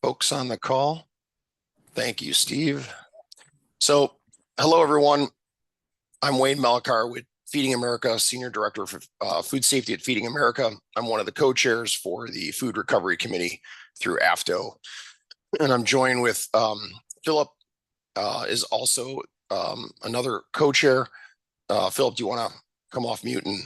folks on the call. Thank you, Steve. So, hello, everyone. I'm Wayne Malakar with Feeding America, Senior Director for Food Safety at Feeding America. I'm one of the co-chairs for the Food Recovery Committee through AFTO. And I'm joined with Philip, is also another co-chair. Philip, do you want to come off mute and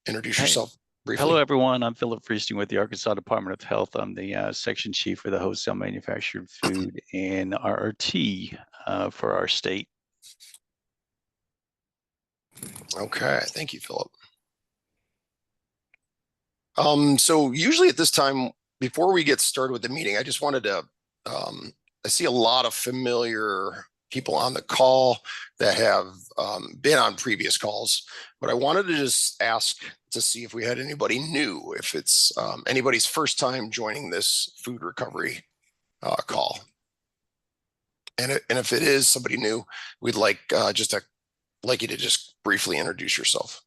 introduce yourself briefly? Hello, everyone. I'm Philip Friesting with the Arkansas Department of Health. I'm the section chief for the wholesale manufactured food and RRT for our state. Okay, thank you, Philip. So usually at this time, before we get started with the meeting, I just wanted to, I see a lot of familiar people on the call that have been on previous calls, but I wanted to just ask to see if we had anybody new, if it's anybody's first time joining this food recovery call. And if it is somebody new, we'd like like you to just briefly introduce yourself.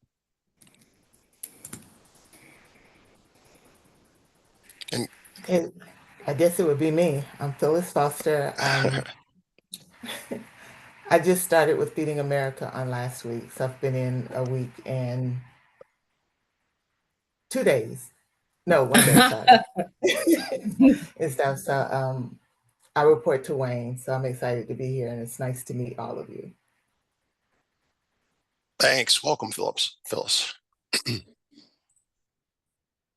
And I guess it would be me. I'm Phyllis Foster. I just started with Feeding America on last week, so I've been in a week and 2 days. No, 1 day, sorry. And stuff. So I report to Wayne, so I'm excited to be here, and it's nice to meet all of you. Thanks. Welcome, Phyllis.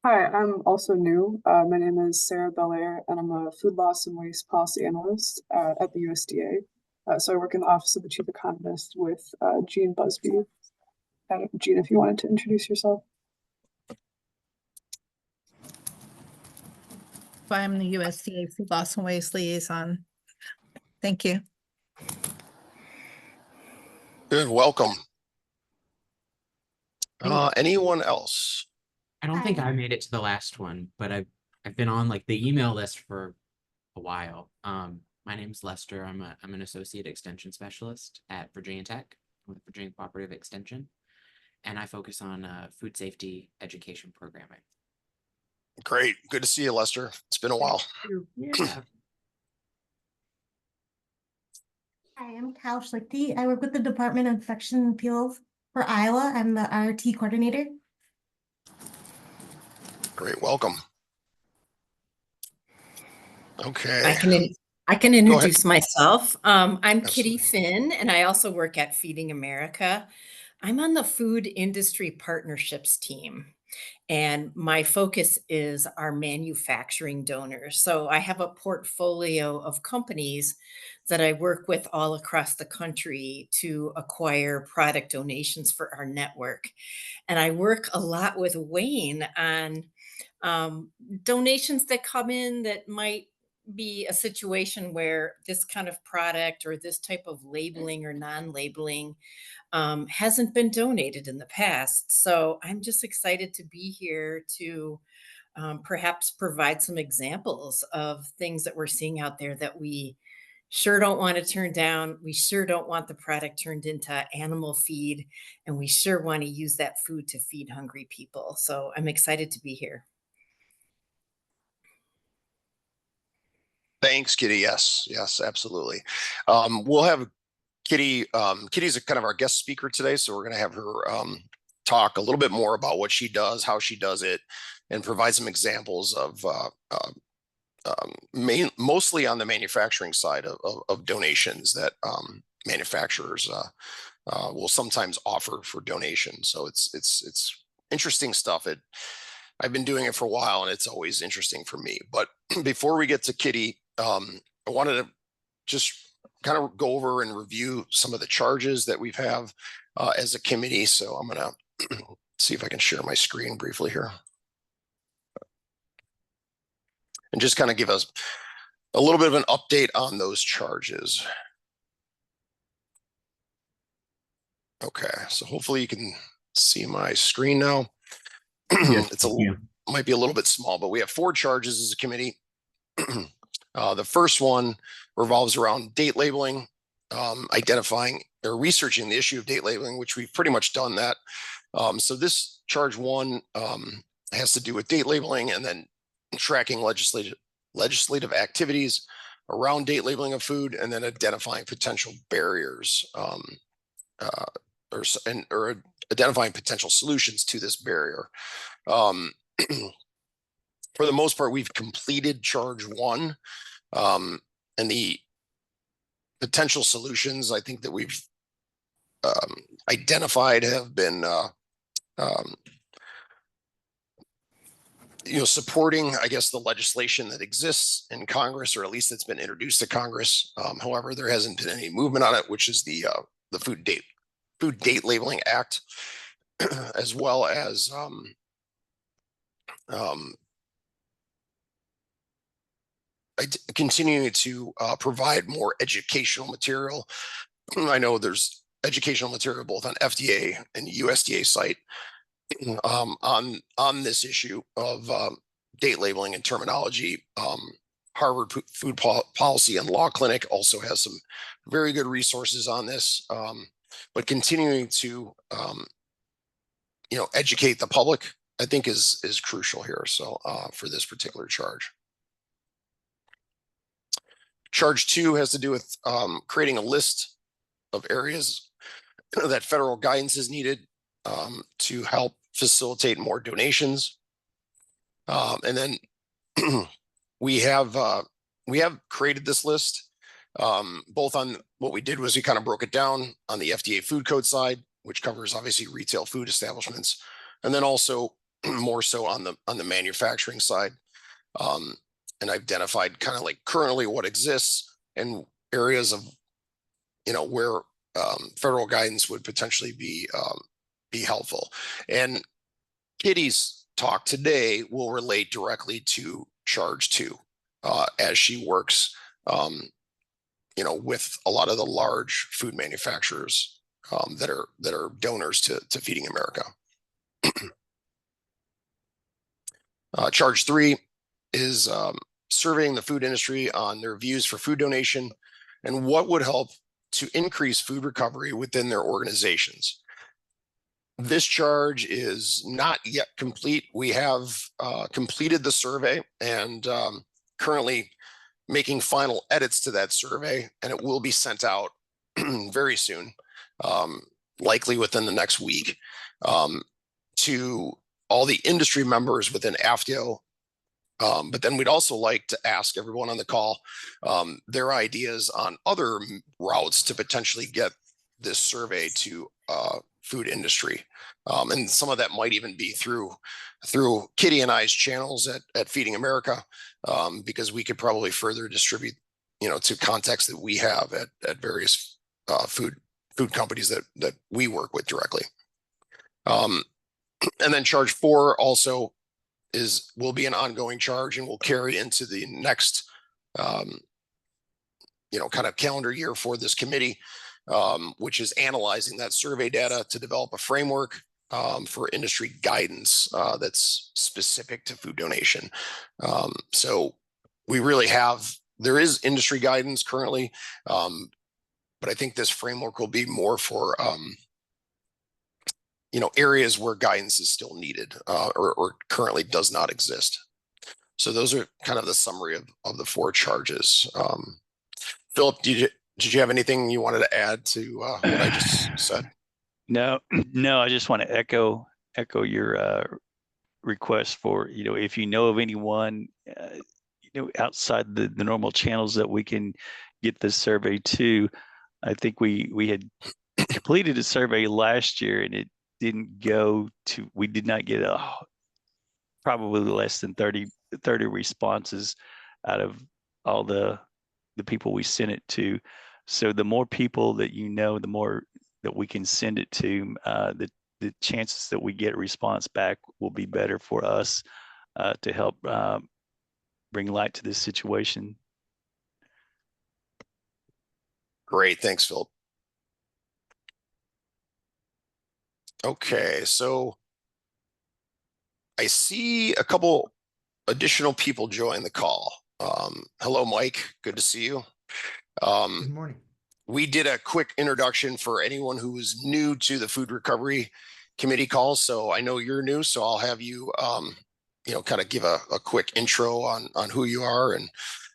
Hi, I'm also new. My name is Sarah Belair, and I'm a food loss and waste policy analyst at the USDA. So I work in the Office of the Chief Economist with Jean Busby. Jean, if you wanted to introduce yourself. I'm the USDA Food Loss and Waste Liaison. Thank you. Good, welcome. Anyone else? I don't think I made it to the last one, but I've been on like the email list for a while. My name's Lester. I'm an associate extension specialist at Virginia Tech with Virginia Cooperative Extension, and I focus on food safety education programming. Great, good to see you, Lester. It's been a while. Yeah. Hi, I'm Cal Schlichty. I work with the Department of Infection Appeals for Iowa. I'm the RT coordinator. Great, welcome. Okay. I can introduce myself. I'm Absolutely. Kitty Finn, and I also work at Feeding America. I'm on the food industry partnerships team, and my focus is our manufacturing donors. So I have a portfolio of companies that I work with all across the country to acquire product donations for our network. And I work a lot with Wayne on donations that come in that might be a situation where this kind of product or this type of labeling or non-labeling hasn't been donated in the past. So I'm just excited to be here to perhaps provide some examples of things that we're seeing out there that we sure don't want to turn down. We sure don't want the product turned into animal feed, and we sure want to use that food to feed hungry people. So I'm excited to be here. Thanks, Kitty. Yes, absolutely. We'll have Kitty. Kitty's kind of our guest speaker today, so we're going to have her talk a little bit more about what she does, how she does it, and provide some examples of mostly on the manufacturing side of donations that manufacturers will sometimes offer for donation. So it's interesting stuff. I've been doing it for a while, and it's always interesting for me. But before we get to Kitty, I wanted to just kind of go over and review some of the charges that we have as a committee. So I'm going to see if I can share my screen briefly here. And just kind of give us a little bit of an update on those charges. Okay, so hopefully you can see my screen now. Yes, might be a little bit small, but we have 4 charges as a committee. The first one revolves around date labeling, identifying or researching the issue of date labeling, which we've pretty much done that. So this charge 1 has to do with date labeling and then tracking legislative activities around date labeling of food, and then identifying potential barriers or identifying potential solutions to this barrier. For the most part, we've completed charge one, and the potential solutions I think that we've identified have been supporting, I guess, the legislation that exists in Congress, or at least it's been introduced to Congress. However, there hasn't been any movement on it, which is the Food Date Labeling Act, as well as continuing to provide more educational material. I know there's educational material both on FDA and USDA site on this issue of date labeling and terminology. Harvard Food Policy and Law Clinic also has some very good resources on this, but continuing to educate the public, I think is crucial here. So for this particular charge. Charge two has to do with creating a list of areas that federal guidance is needed to help facilitate more donations. And then we have created this list, both on what we did was we kind of broke it down on the FDA food code side, which covers obviously retail food establishments, and then also more so on the manufacturing side. And identified kind of like currently what exists and areas of, where federal guidance would potentially be helpful. And Kitty's talk today will relate directly to charge two, as she works, with a lot of the large food manufacturers that are donors to Feeding America. Charge three is surveying the food industry on their views for food donation and what would help to increase food recovery within their organizations. This charge is not yet complete. We have completed the survey and currently making final edits to that survey, and it will be sent out very soon, likely within the next week, to all the industry members within AFTO. But then we'd also like to ask everyone on the call their ideas on other routes to potentially get this survey to food industry. And some of that might even be through Kitty and I's channels at Feeding America, because we could probably further distribute, to contacts that we have at various food companies that we work with directly. And then charge four also will be an ongoing charge and will carry into the next, kind of calendar year for this committee, which is analyzing that survey data to develop a framework for industry guidance that's specific to food donation. So we really there is industry guidance currently, but I think this framework will be more for areas where guidance is still needed or currently does not exist. So those are kind of the summary of the four charges. Philip, did you have anything you wanted to add to what I just said? No, I just want to echo your request for, if you know of anyone, outside the normal channels that we can get this survey to. I think we had completed a survey last year and it didn't go to, we did not get probably less than 30 responses out of all the people we sent it to. So the more people that the more that we can send it to, the chances that we get a response back will be better for us to help bring light to this situation. Great, thanks, Philip. Okay, so I see a couple additional people join the call. Hello, Mike. Good to see you. Good morning. We did a quick introduction for anyone who is new to the Food Recovery Committee call. So I know you're new, so I'll have you kind of give a quick intro on who you are and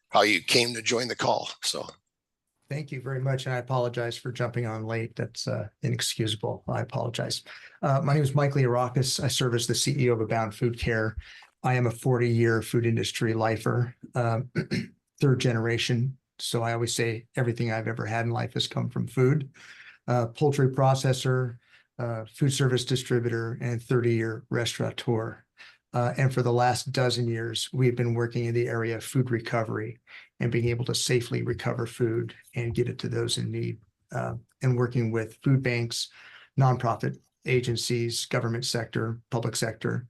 how you came to join the call. So. Thank you very much. And I apologize for jumping on late. That's inexcusable. I apologize. My name is Mike Leorakis. I serve as the CEO of Abound Food Care. I am a 40-year food industry lifer, third generation. So I always say everything I've ever had in life has come from food. Poultry processor, food service distributor, and 30-year restaurateur. And for the last dozen years, we've been working in the area of food recovery and being able to safely recover food and get it to those in need, and working with food banks, nonprofit agencies, government sector, public sector.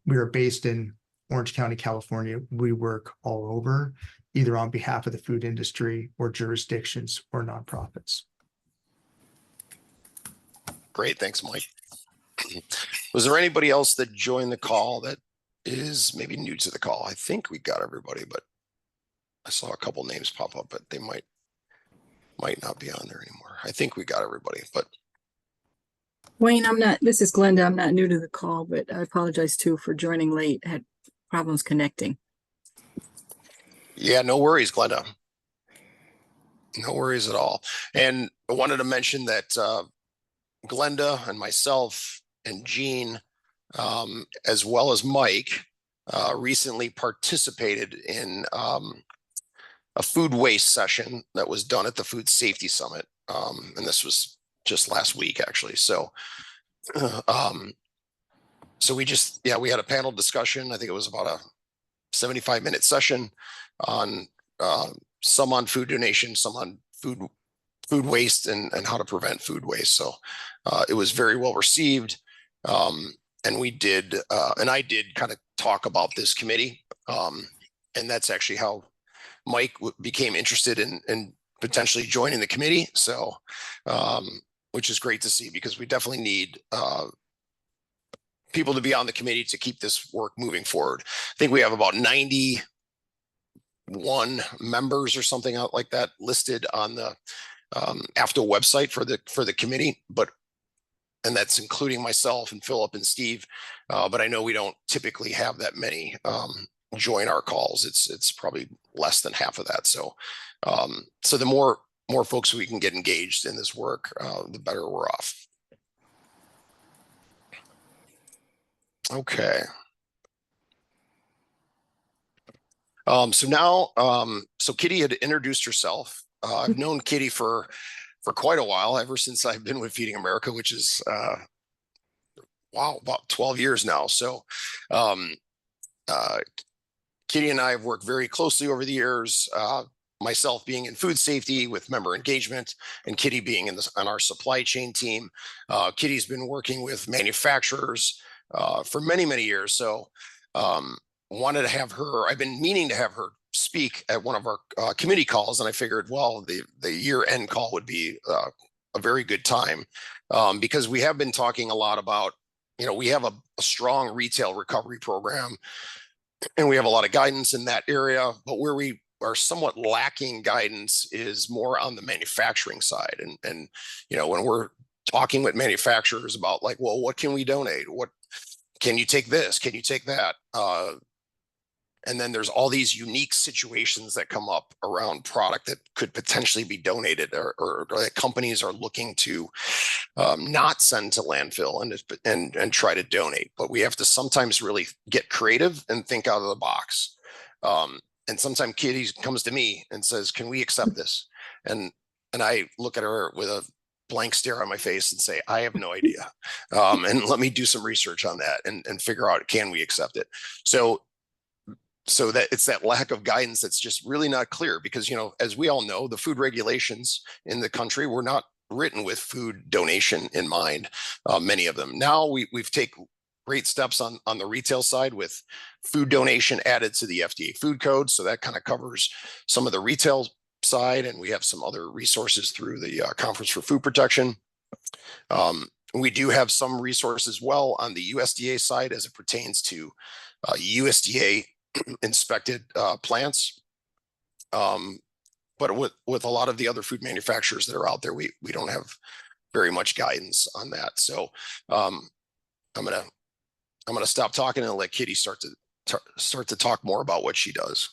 We are based in Orange County, California. We work all over, either on behalf of the food industry or jurisdictions or nonprofits. Great. Thanks, Mike. Was there anybody else that joined the call that is maybe new to the call? I think we got everybody, but I saw a couple names pop up, but they might not be on there anymore. I think we got everybody, but. Wayne, this is Glenda. I'm not new to the call, but I apologize too for joining late. I had problems connecting. Yeah, no worries, Glenda. No worries at all. And I wanted to mention that Glenda and myself and Jean, as well as Mike, recently participated in a food waste session that was done at the Food Safety Summit. And this was just last week, actually. So, so we had a panel discussion. I think it was about a 75-minute session on some on food donation, some on food waste and how to prevent food waste. So it was very well received. And we did, and I did kind of talk about this committee. And that's actually how Mike became interested in potentially joining the committee. So, which is great to see, because we definitely need people to be on the committee to keep this work moving forward. I think we have about 91 members or something out like that listed on the AFTO website for the committee, and that's including myself and Philip and Steve. But I know we don't typically have that many join our calls. It's probably less than half of that. So so the more folks we can get engaged in this work, the better we're off. Okay. So now, so Kitty had introduced herself. I've known Kitty for quite a while, ever since I've been with Feeding America, which is wow, about 12 years now. So Kitty and I have worked very closely over the years, myself being in food safety with member engagement, and Kitty being on our supply chain team. Kitty's been working with manufacturers for many years. So wanted to have her, I've been meaning to have her speak at one of our committee calls, and I figured, well, the year-end call would be a very good time, because we have been talking a lot about, we have a strong retail recovery program, and we have a lot of guidance in that area, but where we are somewhat lacking guidance is more on the manufacturing side. And when we're talking with manufacturers about, like, well, what can we donate? What can you take this? Can you take that? And then there's all these unique situations that come up around product that could potentially be donated, or that companies are looking to not send to landfill and try to donate. But we have to sometimes really get creative and think out of the box. And sometimes Kitty comes to me and says, "Can we accept this?" And I look at her with a blank stare on my face and say, "I have no idea." And let me do some research on that and figure out, can we accept it? So that it's that lack of guidance that's just really not clear, because, as we all know, the food regulations in the country were not written with food donation in mind, many of them. Now we've taken great steps on the retail side with food donation added to the FDA food code. So that kind of covers some of the retail side, and we have some other resources through the Conference for Food Protection. We do have some resources well on the USDA side as it pertains to USDA inspected plants, but with a lot of the other food manufacturers that are out there, we don't have very much guidance on that. So I'm gonna I'm going to stop talking and let Kitty start to talk more about what she does.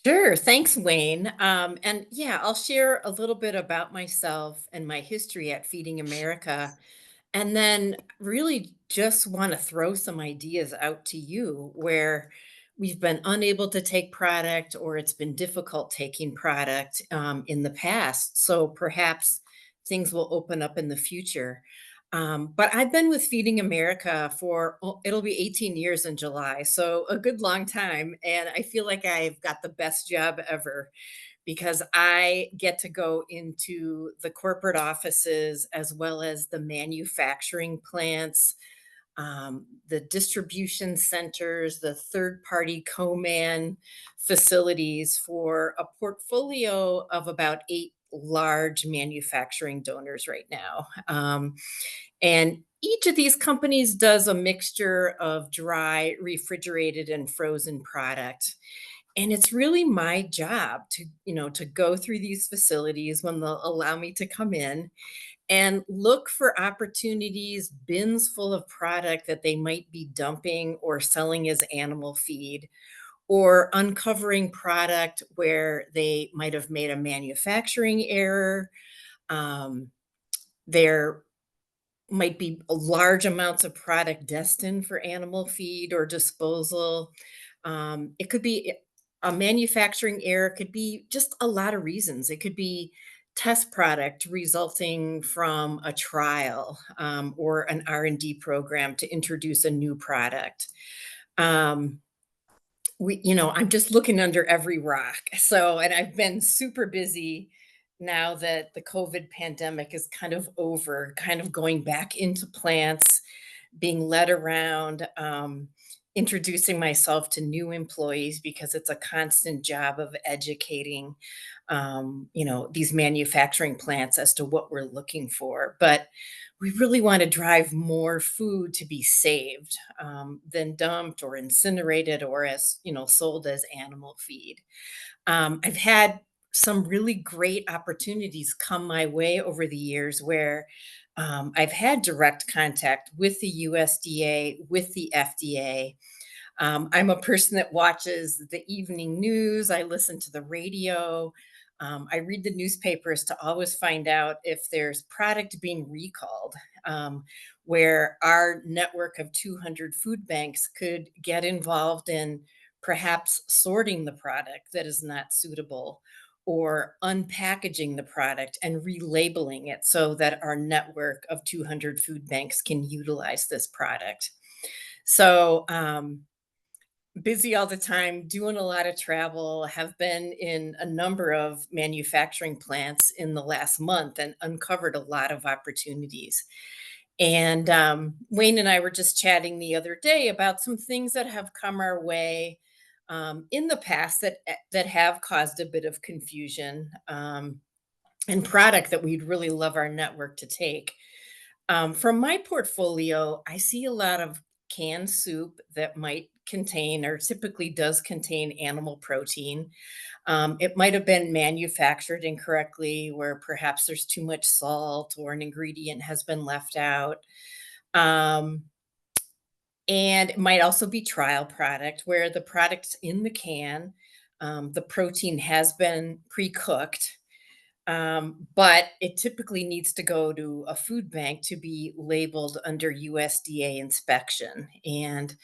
Sure. Thanks, Wayne. And yeah, I'll share a little bit about myself and my history at Feeding America. And then really just want to throw some ideas out to you where we've been unable to take product or it's been difficult taking product in the past. So perhaps things will open up in the future. But I've been with Feeding America for, it'll be 18 years in July. So a good long time. And I feel like I've got the best job ever because I get to go into the corporate offices as well as the manufacturing plants, the distribution centers, the third party co-man facilities for a portfolio of about 8 large manufacturing donors right now. And each of these companies does a mixture of dry, refrigerated, and frozen product. And it's really my job to, to go through these facilities when they'll allow me to come in and look for opportunities, bins full of product that they might be dumping or selling as animal feed, or uncovering product where they might have made a manufacturing error. There might be large amounts of product destined for animal feed or disposal. It could be a manufacturing error, could be just a lot of reasons. It could be test product resulting from a trial or an R&D program to introduce a new product. I'm just looking under every rock. So, and I've been super busy now that the COVID pandemic is kind of over, kind of going back into plants, being led around, introducing myself to new employees because it's a constant job of educating, these manufacturing plants as to what we're looking for. But we really want to drive more food to be saved than dumped or incinerated or as sold as animal feed. I've had some really great opportunities come my way over the years where I've had direct contact with the USDA, with the FDA. I'm a person that watches the evening news. I listen to the radio. I read the newspapers to always find out if there's product being recalled, where our network of 200 food banks could get involved in perhaps sorting the product that is not suitable or unpackaging the product and relabeling it so that our network of 200 food banks can utilize this product. So, busy all the time, doing a lot of travel, have been in a number of manufacturing plants in the last month and uncovered a lot of opportunities. And Wayne and I were just chatting the other day about some things that have come our way in the past that have caused a bit of confusion and product that we'd really love our network to take. From my portfolio, I see a lot of canned soup that might contain or typically does contain animal protein. It might have been manufactured incorrectly, where perhaps there's too much salt or an ingredient has been left out. Um, and it might also be trial product, where the product's in the can, the protein has been pre cooked, but it typically needs to go to a food bank to be labeled under USDA inspection. And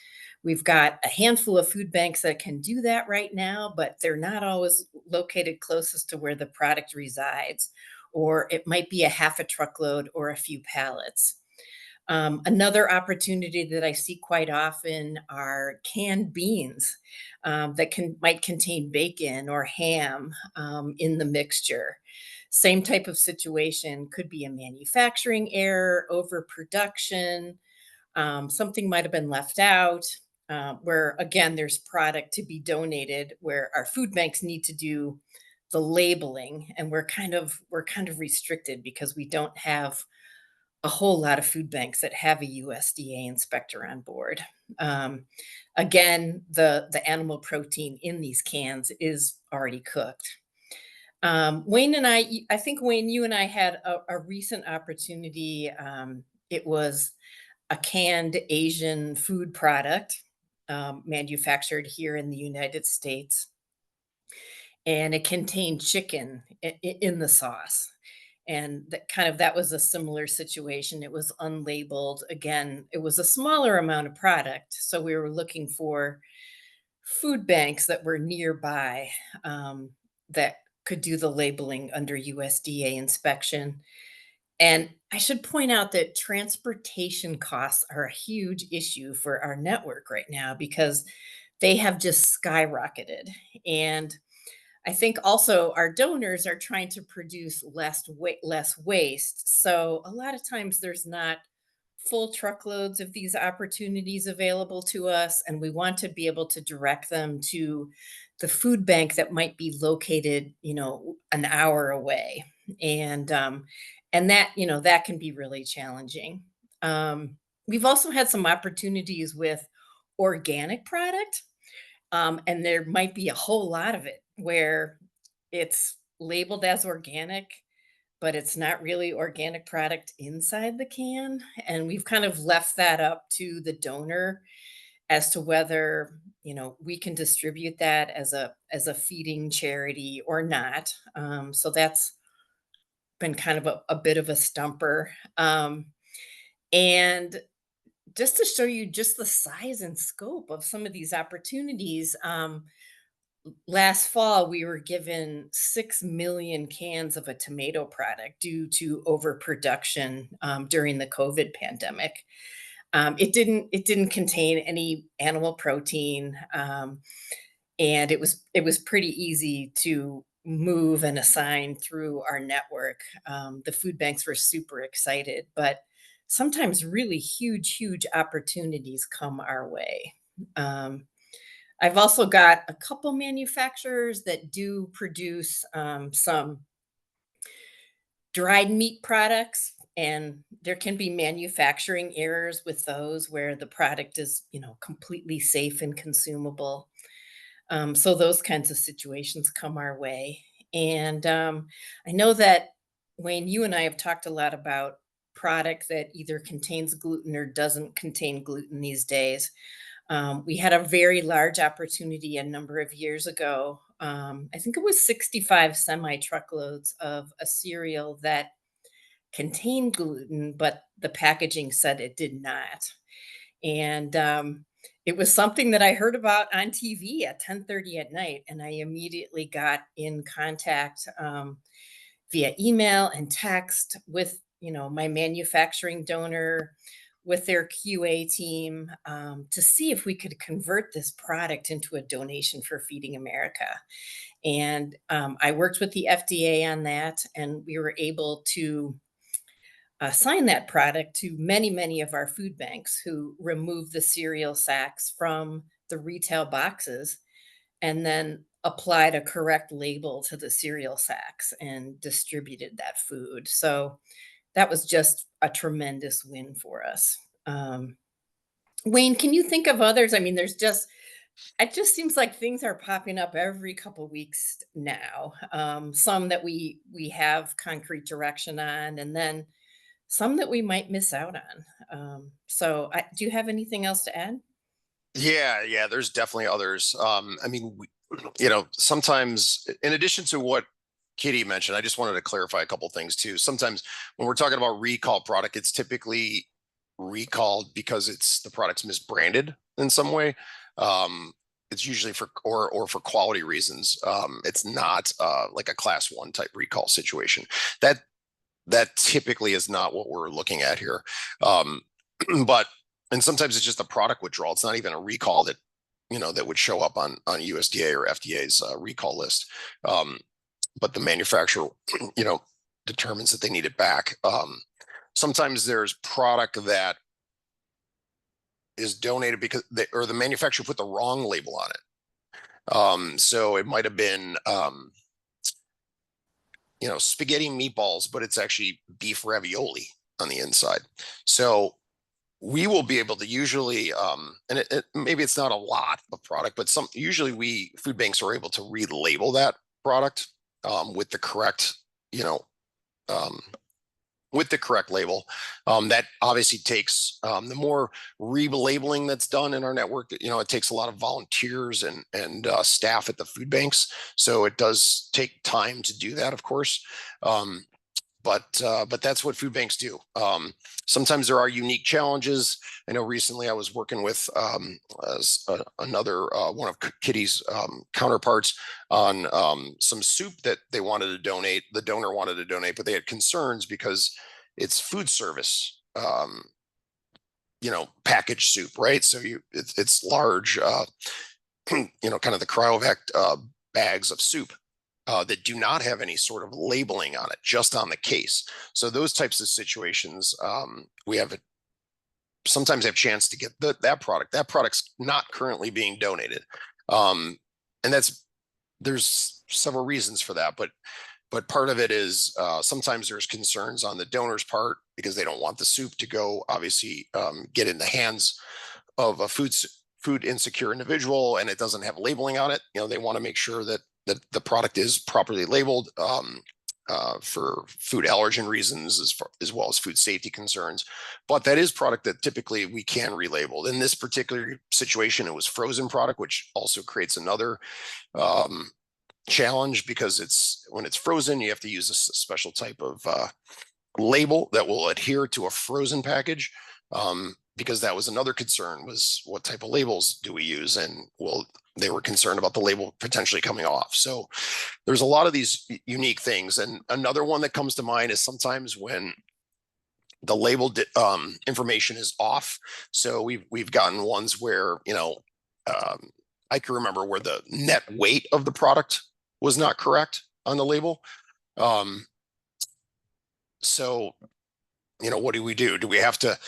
we've got a handful of food banks that can do that right now, but they're not always located closest to where the product resides, or it might be a half a truckload or a few pallets. Another opportunity that I see quite often are canned beans that might contain bacon or ham in the mixture. Same type of situation, could be a manufacturing error, overproduction, something might have been left out. Where again, there's product to be donated, where our food banks need to do the labeling, and we're kind of restricted because we don't have a whole lot of food banks that have a USDA inspector on board. Um, Again, the animal protein in these cans is already cooked. Wayne and I think Wayne, you and I had a recent opportunity. It was a canned Asian food product manufactured here in the United States. And it contained chicken in the sauce. And that was a similar situation. It was unlabeled. Again, it was a smaller amount of product. So we were looking for food banks that were nearby that could do the labeling under USDA inspection. And I should point out that transportation costs are a huge issue for our network right now because they have just skyrocketed. And I think also our donors are trying to produce less waste. So a lot of times there's not full truckloads of these opportunities available to us, and we want to be able to direct them to the food bank that might be located, an hour away. And that can be really challenging. We've also had some opportunities with organic product. And there might be a whole lot of it where it's labeled as organic, but it's not really organic product inside the can. And we've kind of left that up to the donor as to whether, we can distribute that as a feeding charity or not. So that's been kind of a bit of a stumper. And just to show you just the size and scope of some of these opportunities, last fall, we were given 6 million cans of a tomato product due to overproduction during the COVID pandemic. It didn't contain any animal protein, and it was pretty easy to move and assign through our network. The food banks were super excited, but sometimes really huge opportunities come our way. I've also got a couple manufacturers that do produce some dried meat products, and there can be manufacturing errors with those where the product is, completely safe and consumable. So those kinds of situations come our way. And I know that, Wayne, you and I have talked a lot about product that either contains gluten or doesn't contain gluten these days. We had a very large opportunity a number of years ago. I think it was 65 semi truckloads of a cereal that contained gluten, but the packaging said it did not. And it was something that I heard about on TV at 10:30 at night, and I immediately got in contact via email and text with my manufacturing donor, with their QA team, to see if we could convert this product into a donation for Feeding America. And I worked with the FDA on that, and we were able to assign that product to many of our food banks who removed the cereal sacks from the retail boxes and then applied a correct label to the cereal sacks and distributed that food. So that was just a tremendous win for us. Wayne, can you think of others? I mean, it just seems like things are popping up every couple weeks now. Some that we have concrete direction on, and then some that we might miss out on. Do you have anything else to add? Yeah, there's definitely others. I mean, sometimes in addition to what Kitty mentioned, I just wanted to clarify a couple things too. Sometimes when we're talking about recall product, it's typically recalled because the product's misbranded in some way. It's usually for for quality reasons. It's not like a class 1 type recall situation. That typically is not what we're looking at here. And sometimes it's just a product withdrawal. It's not even a recall that would show up on USDA or FDA's recall list. But the manufacturer, determines that they need it back. Sometimes there's product that is donated because the manufacturer put the wrong label on it. So it might have been, spaghetti meatballs, but it's actually beef ravioli on the inside. So we will be able to usually, and maybe it's not a lot of product, but usually food banks are able to relabel that product with the correct, with the correct label. That obviously takes the more relabeling that's done in our network. You know, it takes a lot of volunteers and staff at the food banks, so it does take time to do that, of course. But that's what food banks do. Sometimes there are unique challenges. I know recently I was working with another one of Kitty's counterparts on some soup that they wanted to donate. The donor wanted to donate, but they had concerns because it's food service, you know, packaged soup, right? So it's large, you know, kind of the cryovac bags of soup. That do not have any sort of labeling on it, just on the case. So those types of situations, we have sometimes have chance to get that product. That product's not currently being donated, and there's several reasons for that. But part of it is sometimes there's concerns on the donor's part because they don't want the soup to go, obviously, get in the hands of a food insecure individual, and it doesn't have labeling on it. You know, they want to make sure that the product is properly labeled for food allergen reasons, as well as food safety concerns. But that is product that typically we can relabel. In this particular situation, it was frozen product, which also creates another challenge, because when it's frozen, you have to use a special type of label that will adhere to a frozen package. Because that was another concern, was what type of labels do we use? And they were concerned about the label potentially coming off. So there's a lot of these unique things. And another one that comes to mind is sometimes when the label information is off. So we've gotten ones where, you know, I can remember where the net weight of the product was not correct on the label. So, you know, what do we do? Do we have to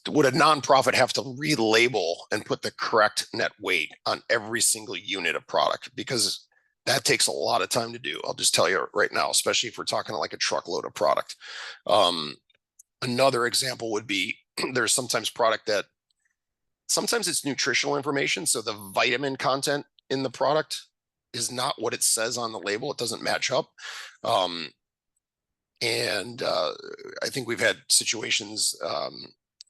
would a nonprofit have to relabel and put the correct net weight on every single unit of product? Because that takes a lot of time to do. I'll just tell you right now, especially if we're talking like a truckload of product. Another example would be there's sometimes product that sometimes it's nutritional information. So the vitamin content in the product is not what it says on the label. It doesn't match up. And I think we've had situations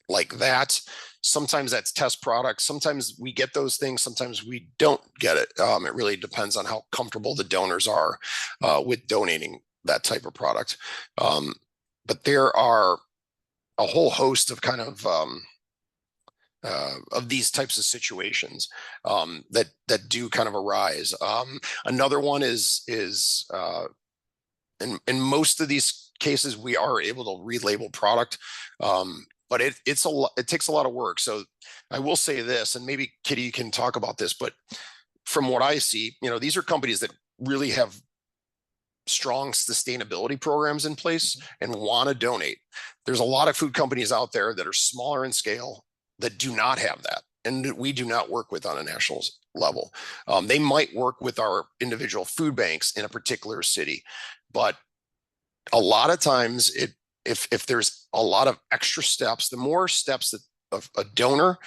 like that. Sometimes that's test products. Sometimes we get those things. Sometimes we don't get it. It really depends on how comfortable the donors are with donating that type of product. But there are a whole host of kind of these types of situations that do kind of arise. Another one is in most of these cases, we are able to relabel product, but it takes a lot of work. So I will say this, and maybe Kitty, you can talk about this, but from what I see, you know, these are companies that really have strong sustainability programs in place and want to donate. There's a lot of food companies out there that are smaller in scale that do not have that, and we do not work with on a national level. They might work with our individual food banks in a particular city, but a lot of times if there's a lot of extra steps, the more steps that a donor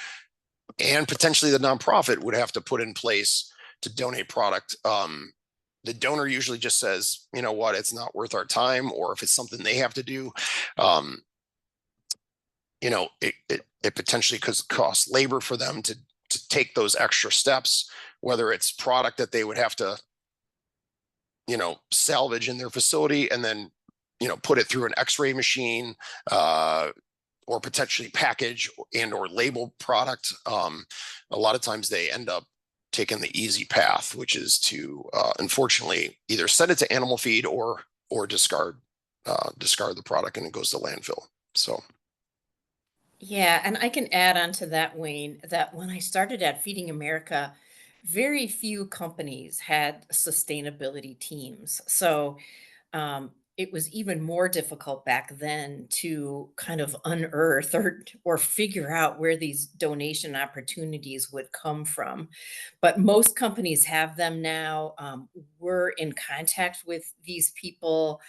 and potentially the nonprofit would have to put in place to donate product, the donor usually just says, you know what, it's not worth our time. Or if it's something they have to do, you know, it potentially could cost labor for them to take those extra steps, whether it's product that they would have to, you know, salvage in their facility and then, you know, put it through an x-ray machine, or potentially package and or label product. A lot of times they end up taking the easy path, which is to unfortunately either send it to animal feed or discard the product, and it goes to landfill. So Yeah, and I can add on to that, Wayne, that when I started at Feeding America, very few companies had sustainability teams. So it was even more difficult back then to kind of unearth or figure out where these donation opportunities would come from. But most companies have them now. We're in contact with these people.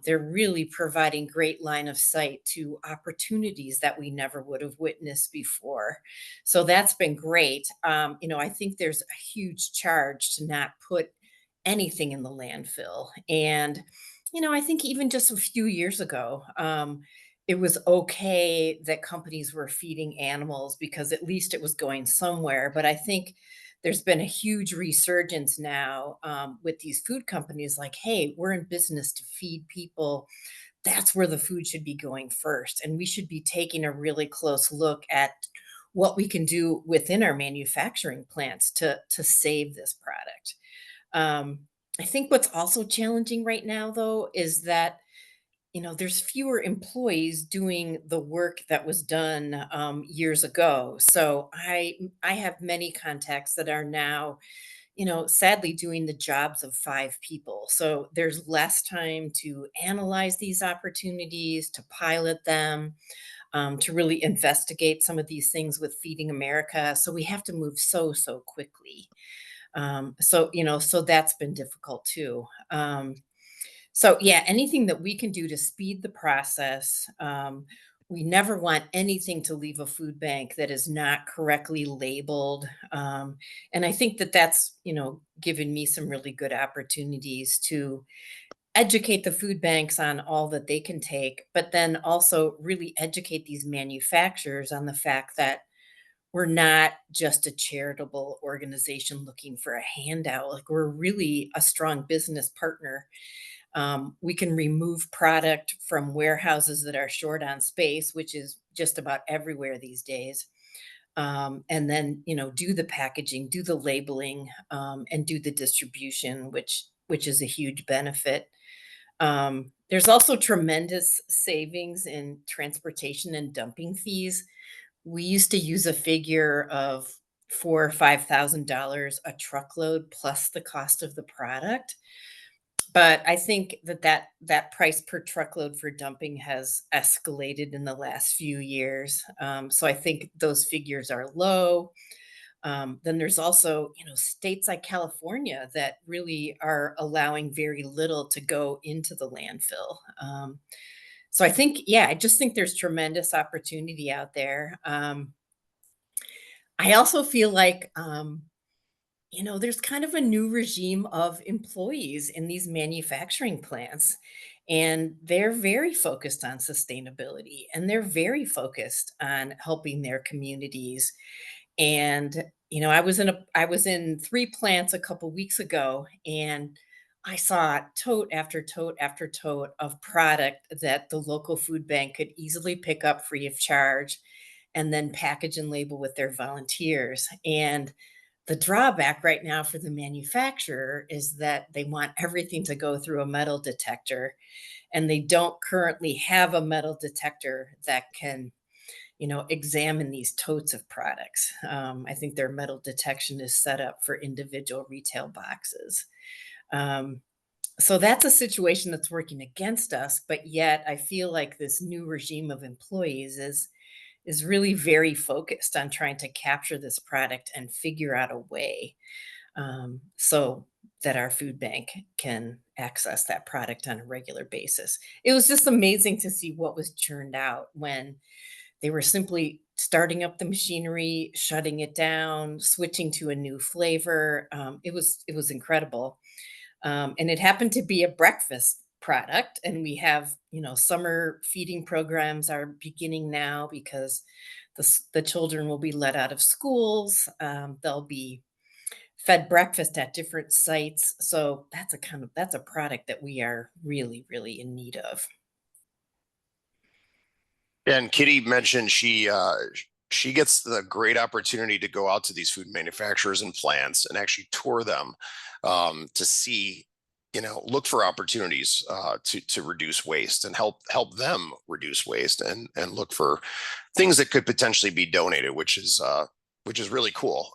They're really providing great line of sight to opportunities that we never would have witnessed before. So that's been great. You know, I think there's a huge charge to not put anything in the landfill. And I think even just a few years ago, it was okay that companies were feeding animals because at least it was going somewhere. But I think there's been a huge resurgence now with these food companies like, hey, we're in business to feed people. That's where the food should be going first. And we should be taking a really close look at what we can do within our manufacturing plants to save this product. Um, I think what's also challenging right now, though, is that there's fewer employees doing the work that was done years ago. So I have many contacts that are now, sadly doing the jobs of 5 people. So there's less time to analyze these opportunities, to pilot them, to really investigate some of these things with Feeding America. So we have to move so quickly. So that's been difficult too. So yeah, anything that we can do to speed the process. We never want anything to leave a food bank that is not correctly labeled. And I think that that's, given me some really good opportunities to educate the food banks on all that they can take, but then also really educate these manufacturers on the fact that we're not just a charitable organization looking for a handout. Like, we're really a strong business partner. We can remove product from warehouses that are short on space, which is just about everywhere these days. And then, do the packaging, do the labeling, and do the distribution, which is a huge benefit. There's also tremendous savings in transportation and dumping fees. We used to use a figure of $4,000 or $5,000 a truckload plus the cost of the product. But I think that price per truckload for dumping has escalated in the last few years. So I think those figures are low. Then there's also, states like California that really are allowing very little to go into the landfill. So I think, yeah, I just think there's tremendous opportunity out there. I also feel like, there's kind of a new regime of employees in these manufacturing plants, and they're very focused on sustainability and they're very focused on helping their communities. And I was in 3 plants a couple weeks ago, and I saw tote after tote after tote of product that the local food bank could easily pick up free of charge and then package and label with their volunteers. And the drawback right now for the manufacturer is that they want everything to go through a metal detector, and they don't currently have a metal detector that can, examine these totes of products. I think their metal detection is set up for individual retail boxes. Um, so that's a situation that's working against us, but yet I feel like this new regime of employees is really very focused on trying to capture this product and figure out a way, so that our food bank can access that product on a regular basis. It was just amazing to see what was churned out when they were simply starting up the machinery, shutting it down, switching to a new flavor. It was incredible. And it happened to be a breakfast product. And we have, summer feeding programs are beginning now because the children will be let out of schools. They'll be fed breakfast at different sites. So that's a product that we are really, really in need of. And Kitty mentioned she gets the great opportunity to go out to these food manufacturers and plants and actually tour them, to see, look for opportunities to reduce waste and help them reduce waste, and look for things that could potentially be donated, which is really cool.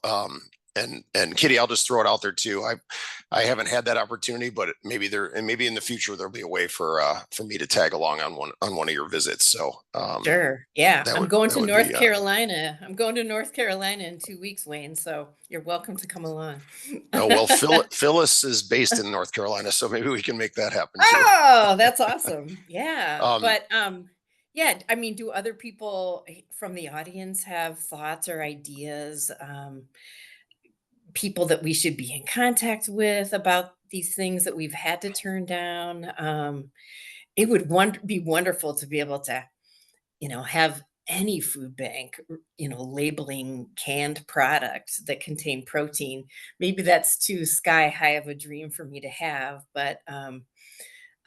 And Kitty, I'll just throw it out there too. I haven't had that opportunity, but maybe in the future there'll be a way for me to tag along on one of your visits. So Sure. Yeah. that I'm would going that to would North be Carolina. I'm going to North Carolina in 2 weeks, Wayne. So you're welcome to come along. oh well, Phyllis is based in North Carolina, so maybe we can make that happen too. Oh, that's awesome. Yeah. Um, But yeah, I mean, do other people from the audience have thoughts or ideas, people that we should be in contact with about these things that we've had to turn down. It would be wonderful to be able to, have any food bank, labeling canned products that contain protein. Maybe that's too sky high of a dream for me to have, but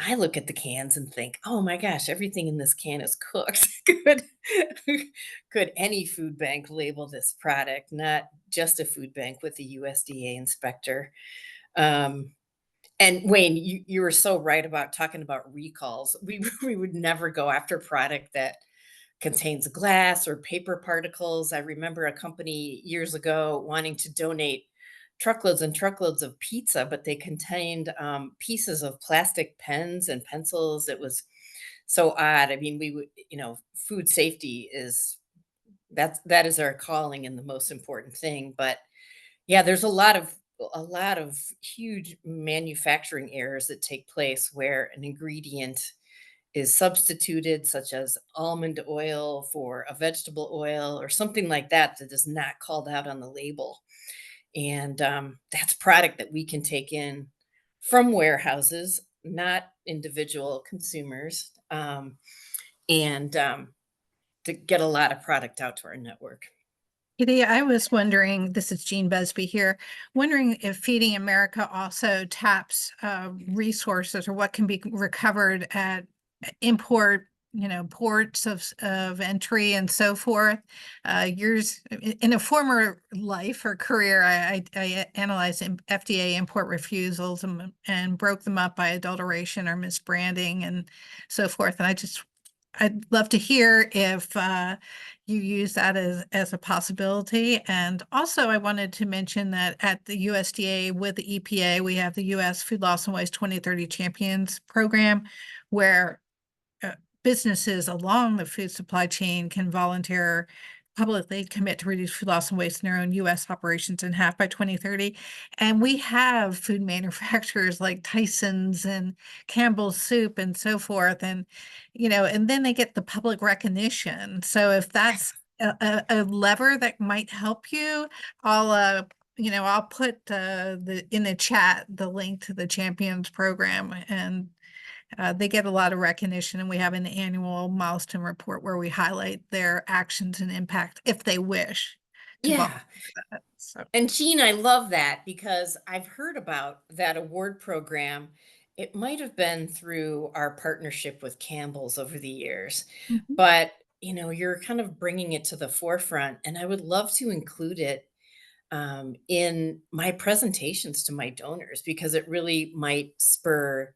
I look at the cans and think, oh my gosh, everything in this can is cooked. Could any food bank label this product, not just a food bank with the USDA inspector? Um, and Wayne, you were so right about talking about recalls. We would never go after a product that contains glass or paper particles. I remember a company years ago wanting to donate truckloads and truckloads of pizza, but they contained pieces of plastic pens and pencils. It was so odd. I mean, we would, food safety that is our calling and the most important thing. But yeah, there's a lot of huge manufacturing errors that take place where an ingredient is substituted, such as almond oil for a vegetable oil or something like that, that is not called out on the label. And that's product that we can take in from warehouses, not individual consumers, and to get a lot of product out to our network. Kitty, I was wondering, this is Jean Busby here, wondering if Feeding America also taps resources or what can be recovered at import, ports of entry and so forth. Years in a former life or career, I analyzed FDA import refusals and broke them up by adulteration or misbranding and so forth. And I'd love to hear if you use that as a possibility. And also, I wanted to mention that at the USDA with the EPA, we have the U.S. Food Loss and Waste 2030 Champions Program, where businesses along the food supply chain can publicly commit to reduce food loss and waste in their own U.S. operations in half by 2030. And we have food manufacturers like Tyson's and Campbell's Soup and so forth. And, and then they get the public recognition. So if that's a lever that might help you, I'll put in the chat the link to the Champions program, and they get a lot of recognition, and we have an annual milestone report where we highlight their actions and impact if they wish to Yeah. volunteer that. So And Jean, I love that because I've heard about that award program. It might have been through our partnership with Campbell's over the years, Mhm. but you're kind of bringing it to the forefront, and I would love to include it in my presentations to my donors because it really might spur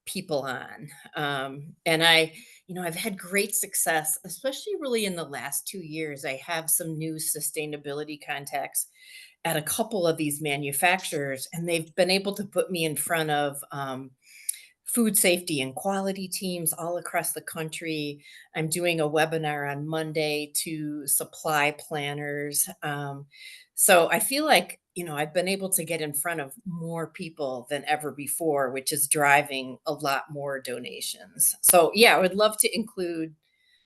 people on. And I've had great success, especially really in the last 2 years. I have some new sustainability contacts at a couple of these manufacturers, and they've been able to put me in front of food safety and quality teams all across the country. I'm doing a webinar on Monday to supply planners. So I feel like, I've been able to get in front of more people than ever before, which is driving a lot more donations. So yeah, I would love to include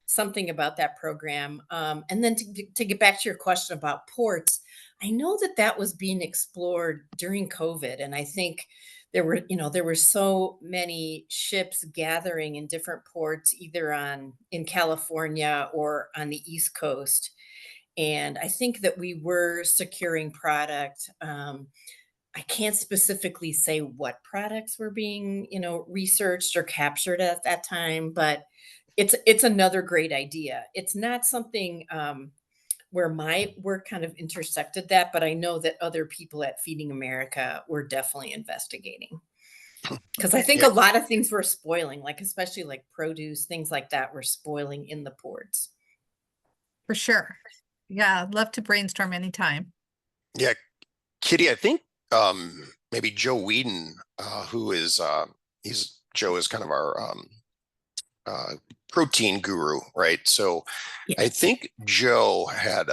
something about that program. And then to get back to your question about ports, I know that was being explored during COVID. And I think there were so many ships gathering in different ports, either in California or on the East Coast. And I think that we were securing product. I can't specifically say what products were being, researched or captured at that time, but it's another great idea. It's not something where my work kind of intersected that, but I know that other people at Feeding America were definitely investigating. Because I think Yeah. a lot of things were spoiling, like especially like produce, things like that were spoiling in the ports. for sure. Yeah, I'd love to brainstorm anytime. Yeah, Kitty, I think maybe Joe Whedon, who is Joe is kind of our protein guru, right? So I Yes. think Joe had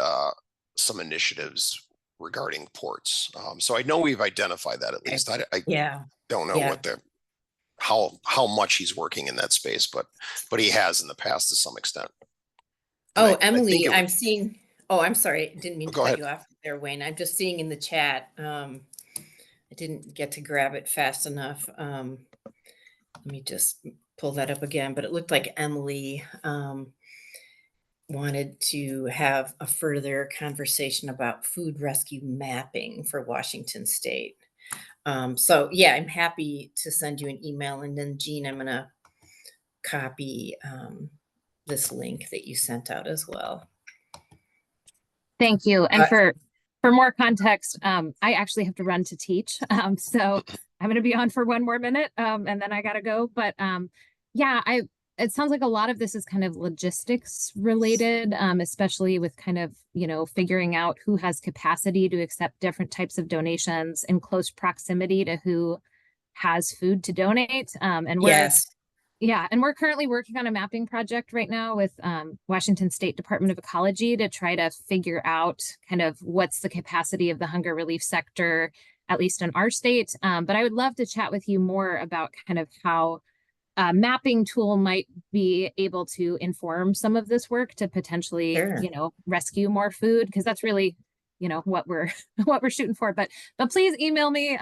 some initiatives regarding ports. So I know we've identified that at least. I Yeah. don't know Yeah. what how much he's working in that space, but he has in the past to some extent. And Oh, I think Emily, it would, I'm seeing. Oh, I'm sorry. Didn't mean to go cut ahead. you off there, Wayne. I'm just seeing in the chat. I didn't get to grab it fast enough. Let me just pull that up again, but it looked like Emily wanted to have a further conversation about food rescue mapping for Washington State. So yeah, I'm happy to send you an email, and then Jean, I'm gonna copy this link that you sent out as well. Thank you. And Uh, for more context, I actually have to run to teach. So I'm going to be on for one more minute, and then I got to go. But yeah, it sounds like a lot of this is kind of logistics related, especially with kind of, figuring out who has capacity to accept different types of donations in close proximity to who has food to donate. And yes. we're currently working on a mapping project right now with Washington State Department of Ecology to try to figure out kind of what's the capacity of the hunger relief sector, at least in our state. But I would love to chat with you more about kind of how a mapping tool might be able to inform some of this work to potentially, Sure. rescue more food, because that's really, what we're what we're shooting for. But please email me.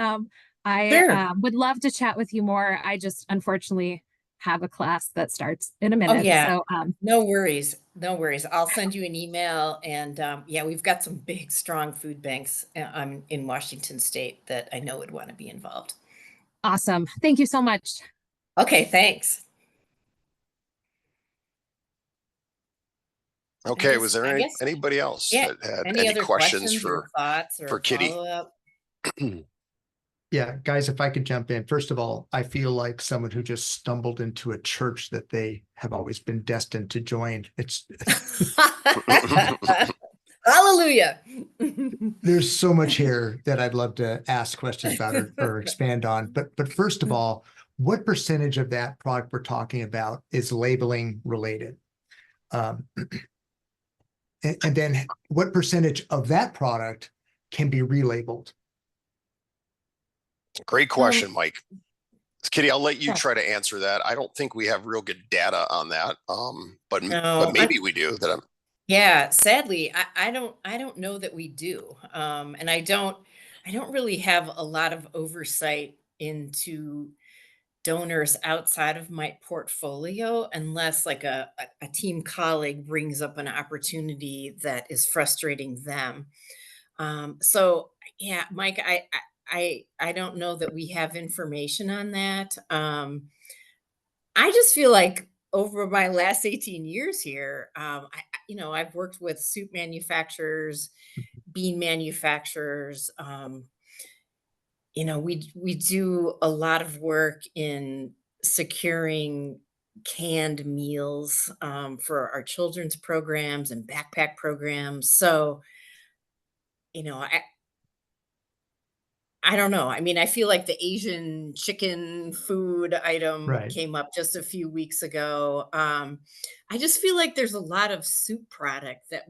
I Sure. would love to chat with you more. I just unfortunately have a class that starts in a Oh minute. yeah. So No worries. No worries. I'll send you an email, and yeah, we've got some big, strong food banks in Washington State that I know would want to be involved. awesome. Thank you so much. Okay, thanks. Okay, was there I guess, anybody else yeah. that had Any any other questions questions or thoughts or Kitty? follow-up? Yeah, guys, if I could jump in. First of all, I feel like someone who just stumbled into a church that they have always been destined to join. Hallelujah. There's so much here that I'd love to ask questions about or expand on. But first of all, what percentage of that product we're talking about is labeling related? And then what percentage of that product can be relabeled? Great question, Mike. Kitty, I'll let you yeah. try to answer that. I don't think we have real good data on that. But No, maybe we do. Yeah, sadly, I don't know that we do. And I don't really have a lot of oversight into donors outside of my portfolio, unless like a team colleague brings up an opportunity that is frustrating them. So yeah, Mike, I don't know that we have information on that. I just feel like over my last 18 years here, I've worked with soup manufacturers, bean manufacturers. We do a lot of work in securing canned meals for our children's programs and backpack programs. So, you know, I don't know. I mean, I feel like the Asian chicken food item Right. came up just a few weeks ago. I just feel like there's a lot of soup product that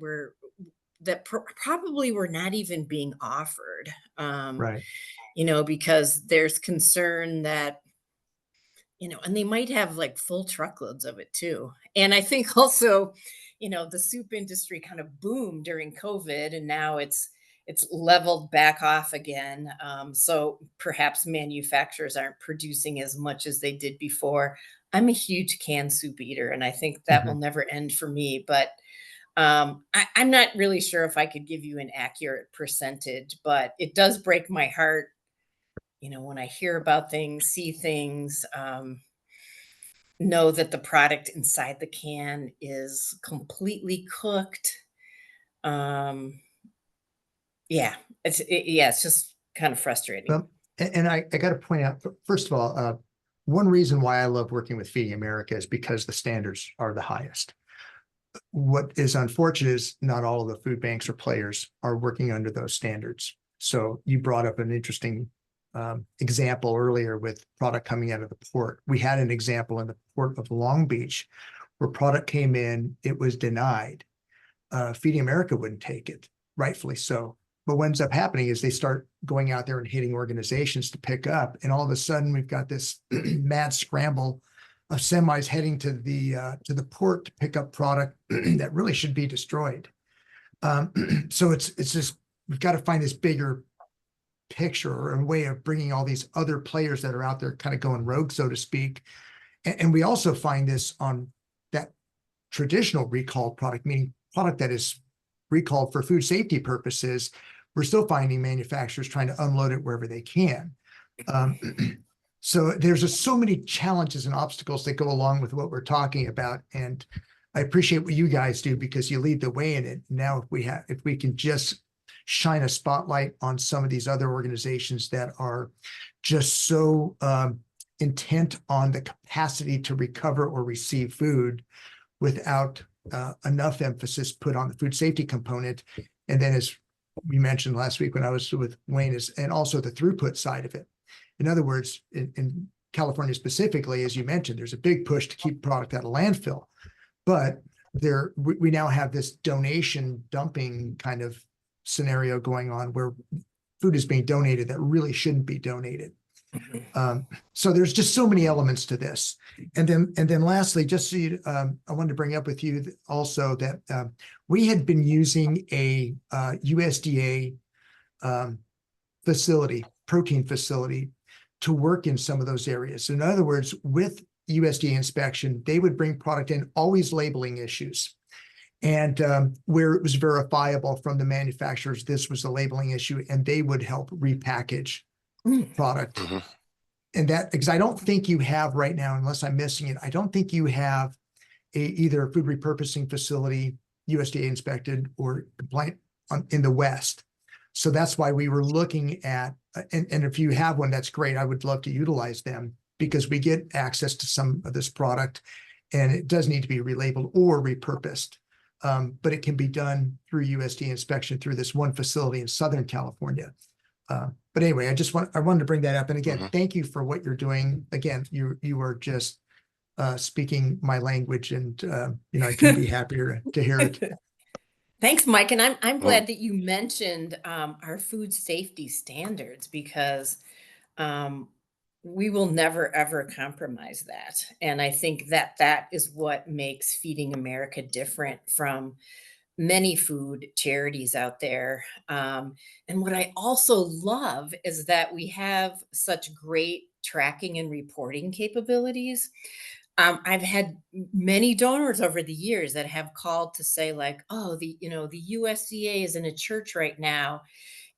probably were not even being offered. Right. Because there's concern that, and they might have like full truckloads of it too. And I think also, the soup industry kind of boomed during COVID, and now it's leveled back off again. So perhaps manufacturers aren't producing as much as they did before. I'm a huge canned soup eater, and I think that will never end for me. But I'm not really sure if I could give you an accurate percentage, but it does break my heart, when I hear about things, see things, know that the product inside the can is completely cooked. Yeah, it's just kind of frustrating. Well, and I got to point out, first of all, one reason why I love working with Feeding America is because the standards are the highest. What is unfortunate is not all of the food banks or players are working under those standards. So you brought up an interesting example earlier with product coming out of the port. We had an example in the port of Long Beach where product came in, it was denied. Feeding America wouldn't take it, rightfully so. But what ends up happening is they start going out there and hitting organizations to pick up. And all of a sudden we've got this mad scramble of semis heading to the port to pick up product that really should be destroyed. So it's just, we've got to find this bigger picture or a way of bringing all these other players that are out there kind of going rogue, so to speak. And we also find this on that traditional recalled product, meaning product that is recalled for food safety purposes. We're still finding manufacturers trying to unload it wherever they can. So there's just so many challenges and obstacles that go along with what we're talking about. And I appreciate what you guys do because you lead the way in it. Now, if we can just shine a spotlight on some of these other organizations that are just so intent on the capacity to recover or receive food without enough emphasis put on the food safety component. And then, as we mentioned last week when I was with Wayne, and also the throughput side of it. In other words, in California specifically, as you mentioned, there's a big push to keep product out of landfill. But we now have this donation dumping kind of scenario going on where food is being donated that really shouldn't be donated. So there's just so many elements to this. And then lastly, just so you, I wanted to bring up with you also that we had been using a USDA facility, protein facility, to work in some of those areas. In other words, with USDA inspection, they would bring product in, always labeling issues. And where it was verifiable from the manufacturers, this was a labeling issue, and they would help repackage product. And that, because I don't think you have right now, unless I'm missing it, I don't think you have either a food repurposing facility, USDA inspected or compliant in the West. So that's why we were looking at, and if you have one, that's great. I would love to utilize them because we get access to some of this product and it does need to be relabeled or repurposed. But it can be done through USDA inspection through this one facility in Southern California. But anyway, I wanted to bring that up. And again, thank you for what you're doing. Again, you are just speaking my language, and I couldn't be happier to hear it. Thanks, Mike. And I'm glad that you mentioned our food safety standards because we will never, ever compromise that. And I think that is what makes Feeding America different from many food charities out there. And what I also love is that we have such great tracking and reporting capabilities. I've had many donors over the years that have called to say like, oh, the USDA is in a church right now.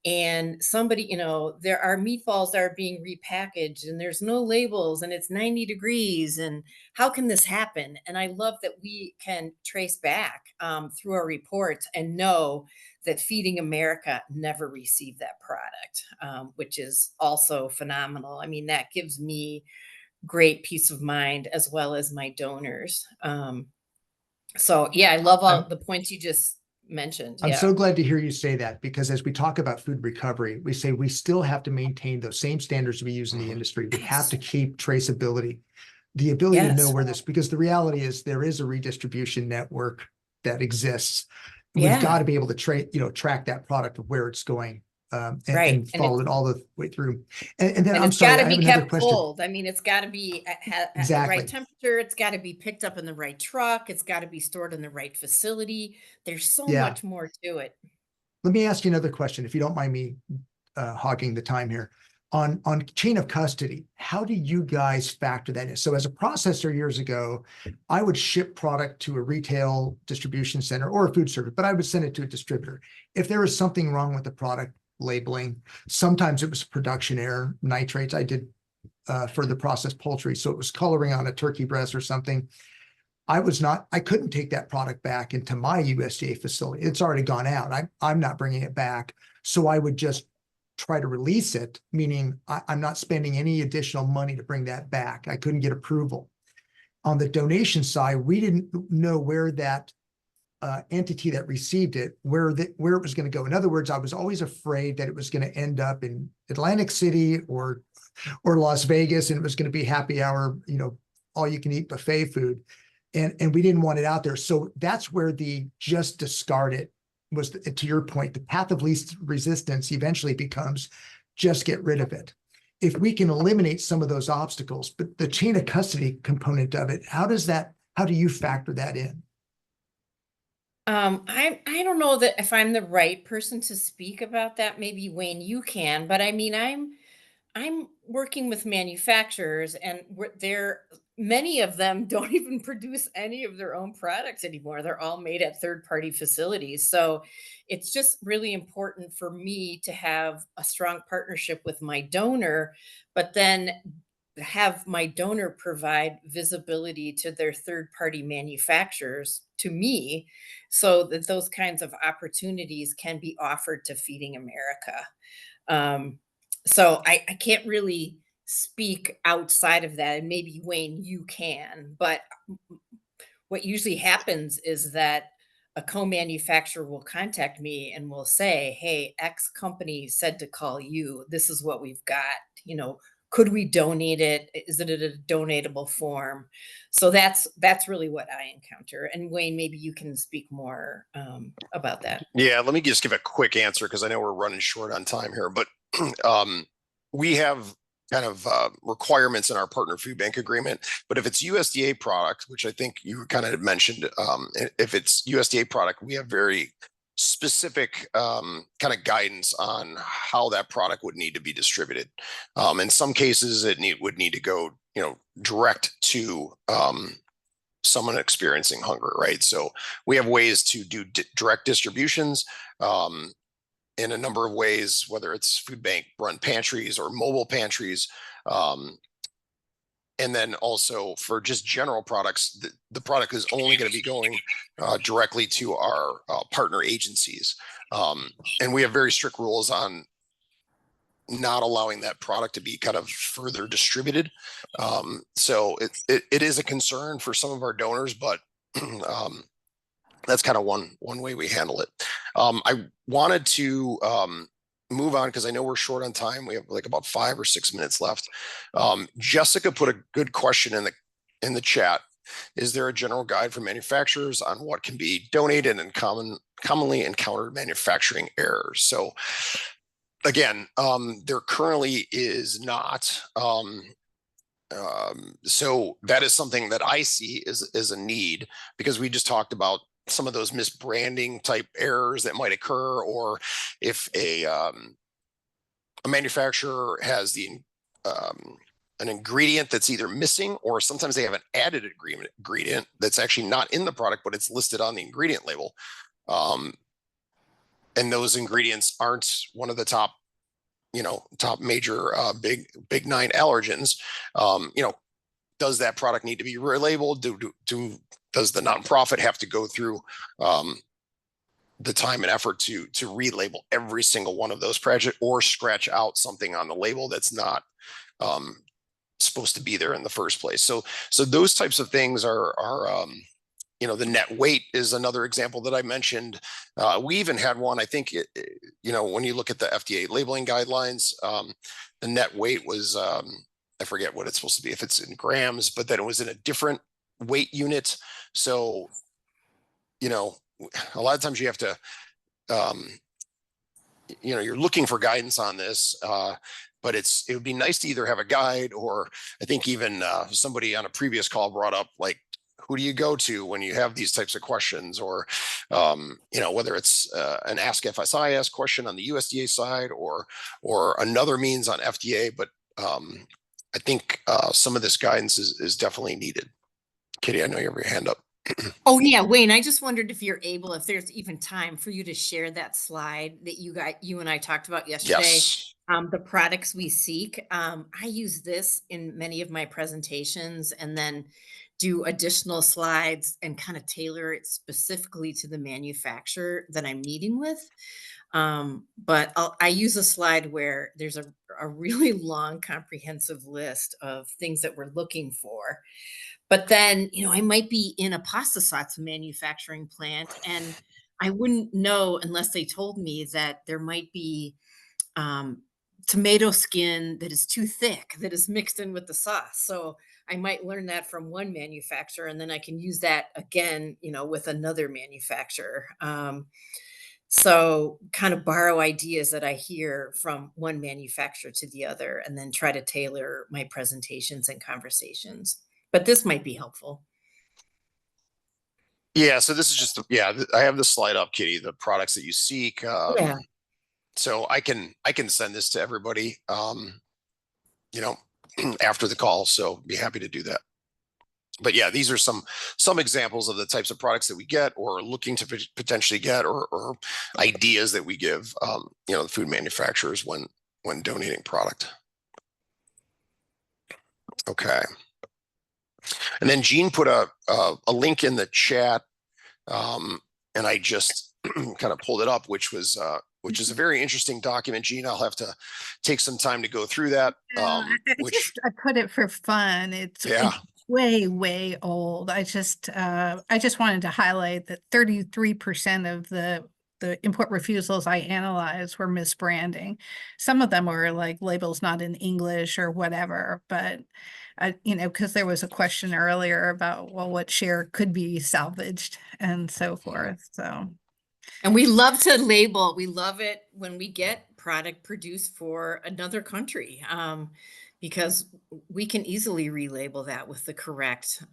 And somebody, there are meatballs that are being repackaged and there's no labels and it's 90 degrees. And how can this happen? And I love that we can trace back through our reports and know that Feeding America never received that product, which is also phenomenal. I mean, that gives me great peace of mind as well as my donors. So yeah, I love all the points you just mentioned. I'm so glad to hear you say that, because as we talk about food recovery, we say we still have to maintain those same standards we use in the industry. We have to keep traceability, the ability to know where this, because the reality is there is a redistribution network that exists. We've got to be able to track that product of where it's going. And follow it all the way through. And then it's got to be kept cold. I mean, it's got to be at the right temperature. It's got to be picked up in the right truck. It's got to be stored in the right facility. There's so much more to it. Let me ask you another question, if you don't mind me hogging the time here. On chain of custody, how do you guys factor that in? So as a processor years ago, I would ship product to a retail distribution center or a food service, but I would send it to a distributor. If there was something wrong with the product, labeling, sometimes it was production error, nitrates. I did for the processed poultry, so it was coloring on a turkey breast or something. I couldn't take that product back into my USDA facility. It's already gone out. I'm not bringing it back. So I would just try to release it, meaning I'm not spending any additional money to bring that back. I couldn't get approval. On the donation side, we didn't know where that entity that received it, where it was going to go. In other words, I was always afraid that it was going to end up in Atlantic City or Las Vegas, and it was going to be happy hour, all you can eat buffet food. And we didn't want it out there. So that's where the just discard it was, to your point, the path of least resistance eventually becomes just get rid of it. If we can eliminate some of those obstacles, but the chain of custody component of it, how do you factor that in? I don't know that if I'm the right person to speak about that. Maybe Wayne, you can, but I mean, I'm working with manufacturers, and they're many of them don't even produce any of their own products anymore. They're all made at third-party facilities. So it's just really important for me to have a strong partnership with my donor, but then have my donor provide visibility to their third-party manufacturers to me so that those kinds of opportunities can be offered to Feeding America. Um, so I can't really speak outside of that, and maybe Wayne, you can, but what usually happens is that a co-manufacturer will contact me and will say, "Hey, X company said to call you. This is what we've got. You know, could we donate it? Is it a donatable form?" So that's really what I encounter. And Wayne, maybe you can speak more about that. Yeah, let me just give a quick answer because I know we're running short on time here, but we have kind of requirements in our partner food bank agreement. But if it's USDA product, which I think you kind of mentioned, if it's USDA product, we have very specific kind of guidance on how that product would need to be distributed. In some cases, would need to go, direct to someone experiencing hunger, right? So we have ways to do direct distributions in a number of ways, whether it's food bank run pantries or mobile pantries. And then also for just general products, the product is only going to be going directly to our partner agencies. And we have very strict rules on not allowing that product to be kind of further distributed. So it is a concern for some of our donors, but that's kind of one way we handle it. I wanted to move on because I know we're short on time. We have like about 5 or 6 minutes left. Jessica put a good question in the chat. Is there a general guide for manufacturers on what can be donated and commonly encountered manufacturing errors? So again, there currently is not. So that is something that I see as a need, because we just talked about some of those misbranding type errors that might occur, or if a manufacturer has an ingredient that's either missing, or sometimes they have an added ingredient that's actually not in the product, but it's listed on the ingredient label. And those ingredients aren't one of the top major big 9 allergens. Does that product need to be relabeled? Does the nonprofit have to go through the time and effort to relabel every single one of those projects, or scratch out something on the label that's not supposed to be there in the first place? So those types of things are the net weight is another example that I mentioned. We even had one, I think, when you look at the FDA labeling guidelines, the net weight was, I forget what it's supposed to be, if it's in grams, but then it was in a different weight unit. So, a lot of times you have to, you're looking for guidance on this, but it would be nice to either have a guide, or I think even somebody on a previous call brought up, like, who do you go to when you have these types of questions, or whether it's an Ask FSIS question on the USDA side, or another means on FDA. But I think some of this guidance is definitely needed. Kitty, I know you have your hand up. Oh yeah, Wayne, I just wondered if there's even time for you to share that slide that you and I talked about yesterday. Yes. The products we seek. I use this in many of my presentations, and then do additional slides and kind of tailor it specifically to the manufacturer that I'm meeting with. But I use a slide where there's a really long, comprehensive list of things that we're looking for. But then, I might be in a pasta sauce manufacturing plant, and I wouldn't know unless they told me that there might be tomato skin that is too thick, that is mixed in with the sauce. So I might learn that from one manufacturer, and then I can use that again, with another manufacturer. So kind of borrow ideas that I hear from one manufacturer to the other, and then try to tailor my presentations and conversations. But this might be helpful. Yeah, so this is just, I have the slide up, Kitty, the products that you seek. Yeah. So I can send this to everybody, you know, after the call. So be happy to do that. But yeah, these are some examples of the types of products that we get or looking to potentially get, or ideas that we give, you know, the food manufacturers when donating product. Okay. And then Jean put a link in the chat, and I just kind of pulled it up, which is a very interesting document. Jean, I'll have to take some time to go through that. I put it for fun. It's way old. I just wanted to highlight that 33% of the import refusals I analyzed were misbranding. Some of them were like labels not in English or whatever, but you know, because there was a question earlier about, well, what share could be salvaged and so forth. So. And we love to label. We love it when we get product produced for another country, because we can easily relabel that with the correct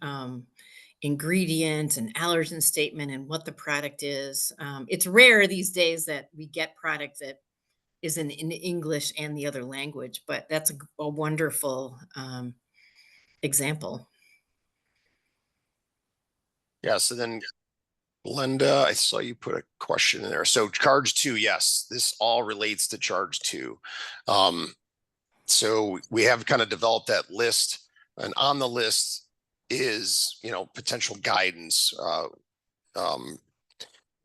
ingredient and allergen statement and what the product is. It's rare these days that we get product that is in English and the other language, but that's a wonderful example. Yeah, so then Glenda, I saw you put a question in there. So charge 2, yes, this all relates to charge 2. So we have kind of developed that list, and on the list is, you know, potential guidance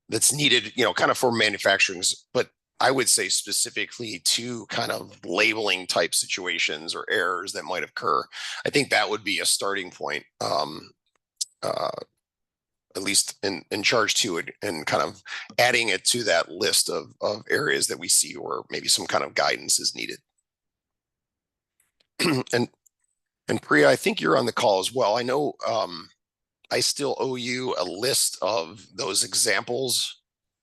that's needed, you know, kind of for manufacturing, but I would say specifically to kind of labeling type situations or errors that might occur. I think that would be a starting point. At least in charge 2, and kind of adding it to that list of areas that we see where maybe some kind of guidance is needed. and Priya, I think you're on the call as well. I know I still owe you a list of those examples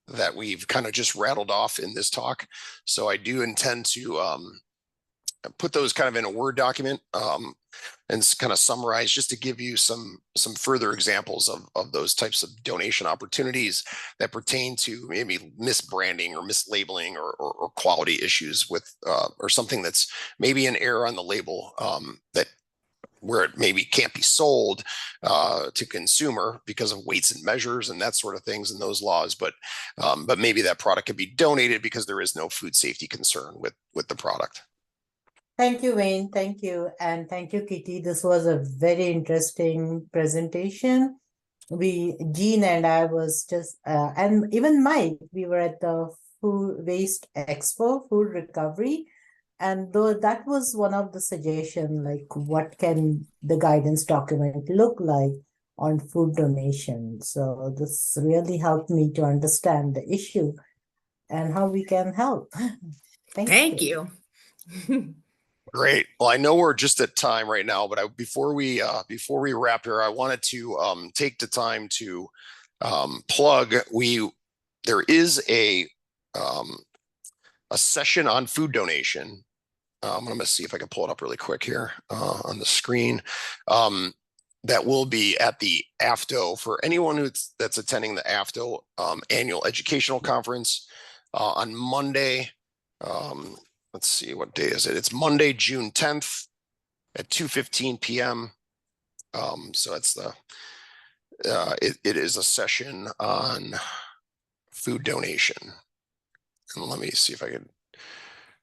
that we've kind of just rattled off in this talk. So I do intend to put those kind of in a Word document, and kind of summarize, just to give you some further examples of those types of donation opportunities that pertain to maybe misbranding or mislabeling or quality issues with or something that's maybe an error on the label, that where it maybe can't be sold to consumer because of weights and measures and that sort of things in those laws, but maybe that product could be donated because there is no food safety concern with the product. Thank you, Wayne. Thank you. And thank you, Kitty. This was a very interesting presentation. Jean and I was just, and even Mike, we were at the Food Waste Expo, Food Recovery. And though that was one of the suggestions, like what can the guidance document look like on food donation? So this really helped me to understand the issue and how we can help. Thank you. Great. Well, I know we're just at time right now, but before we wrap here, I wanted to take the time to plug. There is a session on food donation. I'm going to see if I can pull it up really quick here on the screen. That will be at the AFTO for anyone that's attending the AFTO annual educational conference on Monday. Let's see, what day is it? It's Monday, June 10th at 2:15 p.m. So it's it is a session on food donation. And let me see if I can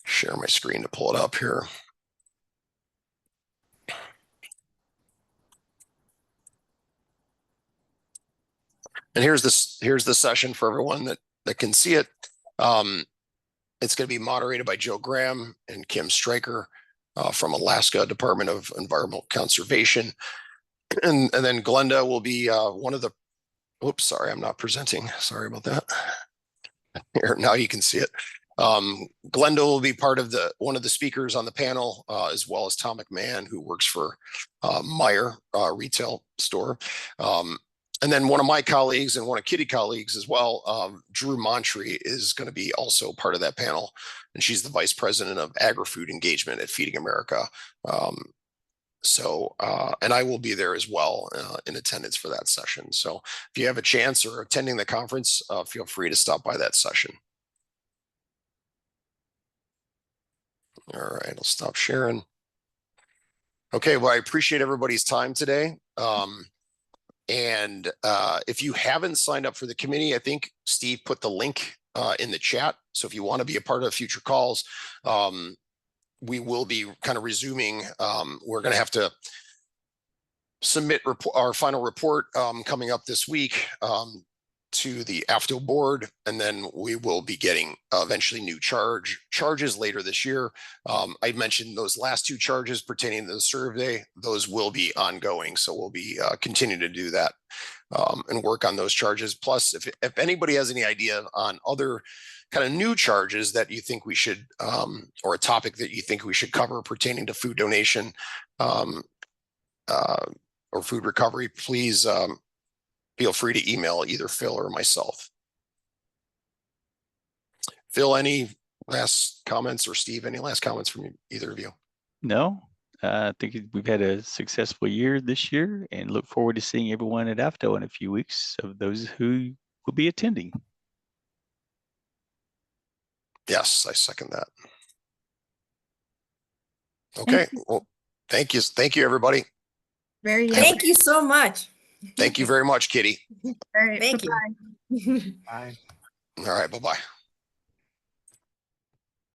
share my screen to pull it up here. And here's the session for everyone that can see it. It's going to be moderated by Joe Graham and Kim Stryker from Alaska Department of Environmental Conservation. And then Glenda will be one of the, oops, sorry, I'm not presenting. Sorry about that. Here, now you can see it. Glenda will be part of one of the speakers on the panel, as well as Tom McMahon, who works for Meijer retail store. And then one of my colleagues and one of Kitty colleagues as well, Drew Montree, is going to be also part of that panel. And she's the Vice President of Agri-Food Engagement at Feeding America. So, and I will be there as well in attendance for that session. So if you have a chance or attending the conference, feel free to stop by that session. All right, I'll stop sharing. Okay, well, I appreciate everybody's time today. And if you haven't signed up for the committee, I think Steve put the link in the chat. So if you want to be a part of future calls, we will be kind of resuming. We're going to have to submit our final report coming up this week to the AFTO board, and then we will be getting eventually new charges later this year. I mentioned those last two charges pertaining to the survey; those will be ongoing, so we'll be continuing to do that and work on those charges. Plus, if anybody has any idea on other kind of new charges that you think we should, or a topic that you think we should cover pertaining to food donation or food recovery, please feel free to email either Phil or myself. Phil, any last comments, or Steve, any last comments from either of you? No, I think we've had a successful year this year, and look forward to seeing everyone at AFTO in a few weeks, of those who will be attending. Yes, I second that. Okay, well, thank you, everybody. Very Thank you so much. Thank you very much, Kitty. All right, Thank you. Bye. All right, bye-bye.